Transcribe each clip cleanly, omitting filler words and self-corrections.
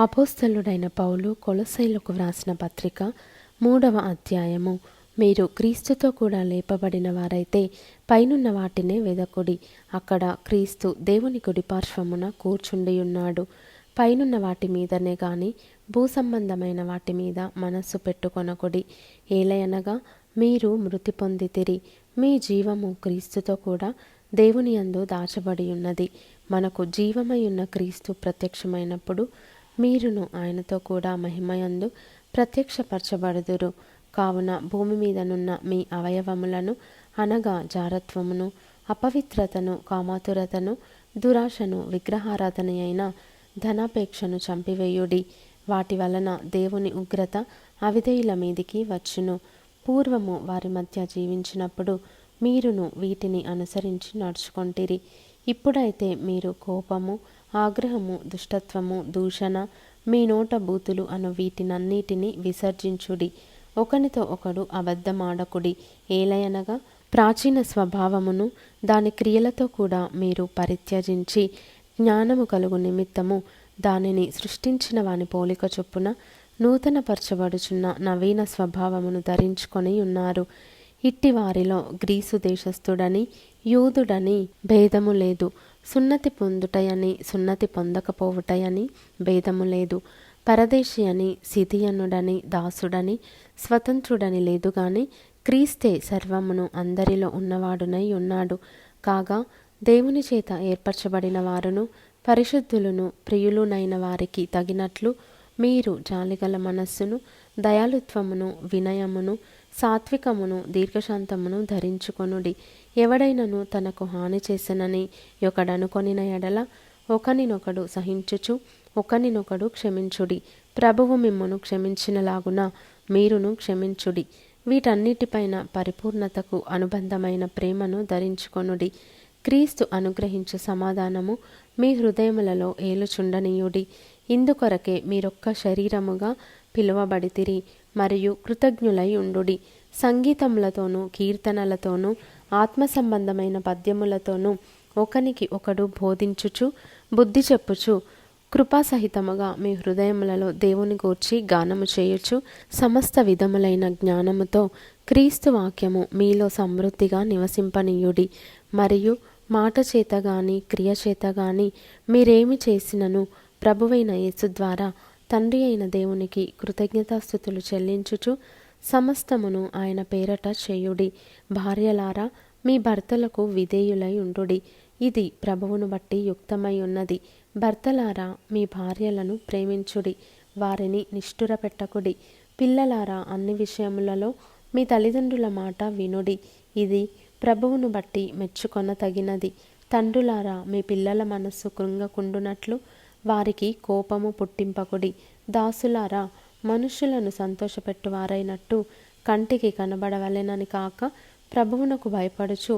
అపోస్తలుడైన పౌలు కొలొస్సీయులకు వ్రాసిన పత్రిక 3వ అధ్యాయము. మీరు క్రీస్తుతో కూడా లేపబడిన వారైతే పైనున్న వాటినే వెదకుడి. అక్కడ క్రీస్తు దేవుని కుడిపార్శ్వమున కూర్చుండియున్నాడు. పైనున్న వాటి మీదనే గాని భూసంబంధమైన వాటి మీద మనస్సు పెట్టుకొనకుడి. ఏలయనగా మీరు మృతి పొందితిరి, మీ జీవము క్రీస్తుతో కూడా దేవుని యందు దాచబడి ఉన్నది. మనకు జీవమై ఉన్న క్రీస్తు ప్రత్యక్షమైనప్పుడు మీరును ఆయనతో కూడా మహిమయందు ప్రత్యక్షపరచబడుదురు. కావున భూమి మీదనున్న మీ అవయవములను అనగా జారత్వమును, అపవిత్రతను, కామాతురతను, దురాశను, విగ్రహారాధన అయిన ధనాపేక్షను చంపివేయుడి. వాటి వలన దేవుని ఉగ్రత అవిధేయుల మీదికి వచ్చును. పూర్వము వారి మధ్య జీవించినప్పుడు మీరును వీటిని అనుసరించి నడుచుకొంటిరి. ఇప్పుడైతే మీరు కోపము, ఆగ్రహము, దుష్టత్వము, దూషణ, మీ నోట బూతులు అను వీటినన్నిటినీ విసర్జించుడి. ఒకనితో ఒకడు అబద్ధమాడకుడి. ఏలయనగా ప్రాచీన స్వభావమును దాని క్రియలతో కూడా మీరు పరిత్యజించి జ్ఞానము కలుగు నిమిత్తము దానిని సృష్టించిన వాని పోలిక చొప్పున నూతనపరచబడుచున్న నవీన స్వభావమును ధరించుకొని ఉన్నారు. ఇట్టి వారిలో గ్రీసు దేశస్థుడని, యూదుడని భేదము లేదు. సున్నతి పొందుటయని, సున్నతి పొందకపోవుటయని భేదము లేదు. పరదేశి అని, సిథియనుడని, దాసుడని, స్వతంత్రుడని లేదు గాని క్రీస్తే సర్వమును అందరిలో ఉన్నవాడునై ఉన్నాడు. కాగా దేవుని చేత ఏర్పరచబడిన వారును, పరిశుద్ధులను, ప్రియులునైన వారికి తగినట్లు మీరు జాలిగల మనస్సును, దయాళుత్వమును, వినయమును, సాత్వికమును, దీర్ఘశాంతమును ధరించుకొనుడి. ఎవడైనను తనకు హాని చేసెనని ఒకడనుకొనిన ఎడల ఒకనినొకడు సహించుచు ఒకనినొకడు క్షమించుడి. ప్రభువు మిమ్మును క్షమించినలాగున మీరును క్షమించుడి. వీటన్నిటిపైన పరిపూర్ణతకు అనుబంధమైన ప్రేమను ధరించుకొనుడి. క్రీస్తు అనుగ్రహించు సమాధానము మీ హృదయములలో ఏలుచుండనీయుడి. ఇందుకొరకే మీరొక్క శరీరముగా పిలువబడితిరి మరియు కృతజ్ఞులై ఉండుడి. సంగీతములతోనూ, కీర్తనలతోనూ, ఆత్మ సంబంధమైన పద్యములతోనూ ఒకనికి ఒకడు బోధించుచు, బుద్ధి చెప్పుచు, కృపాసహితముగా మీ హృదయములలో దేవుని గూర్చి గానము చేయుచు, సమస్త విధములైన జ్ఞానముతో క్రీస్తు వాక్యము మీలో సమృద్ధిగా నివసింపనీయుడి. మరియు మాట చేత గాని క్రియ చేత గాని మీరేమి చేసినను ప్రభువైన యేసు ద్వారా తండ్రి అయిన దేవునికి కృతజ్ఞతాస్తుతులు చెల్లించుచు సమస్తమును ఆయన పేరట చేయుడి. భార్యలారా, మీ భర్తలకు విధేయులై ఉండుడి. ఇది ప్రభువును బట్టి యుక్తమై ఉన్నది. భర్తలారా, మీ భార్యలను ప్రేమించుడి, వారిని నిష్ఠుర పెట్టకుడి. పిల్లలారా, అన్ని విషయములలో మీ తల్లిదండ్రుల మాట వినుడి. ఇది ప్రభువును బట్టి మెచ్చుకొనతగినది. తండ్రులారా, మీ పిల్లల మనస్సు కృంగకుండునట్లు వారికి కోపము పుట్టింపకుడి. దాసులారా, మనుష్యులను సంతోషపెట్టువారైనట్టు కంటికి కనబడవలెనని కాక ప్రభువునకు భయపడుచు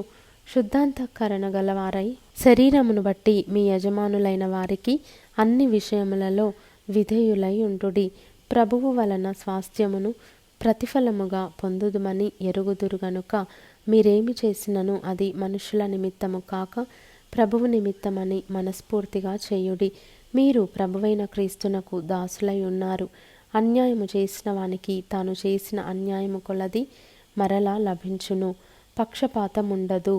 శుద్ధాంతఃకరణ గలవారై శరీరమును బట్టి మీ యజమానులైన వారికి అన్ని విషయములలో విధేయులై ఉండుడి. ప్రభువు వలన స్వాస్థ్యమును ప్రతిఫలముగా పొందుదుమని ఎరుగుదురు గనుక మీరేమి చేసినను అది మనుషుల నిమిత్తము కాక ప్రభువు నిమిత్తమని మనస్ఫూర్తిగా చేయుడి. మీరు ప్రభువైన క్రీస్తునకు దాసులై ఉన్నారు. అన్యాయము చేసిన వానికి తాను చేసిన అన్యాయము కొలది మరలా లభించును. పక్షపాతముండదు.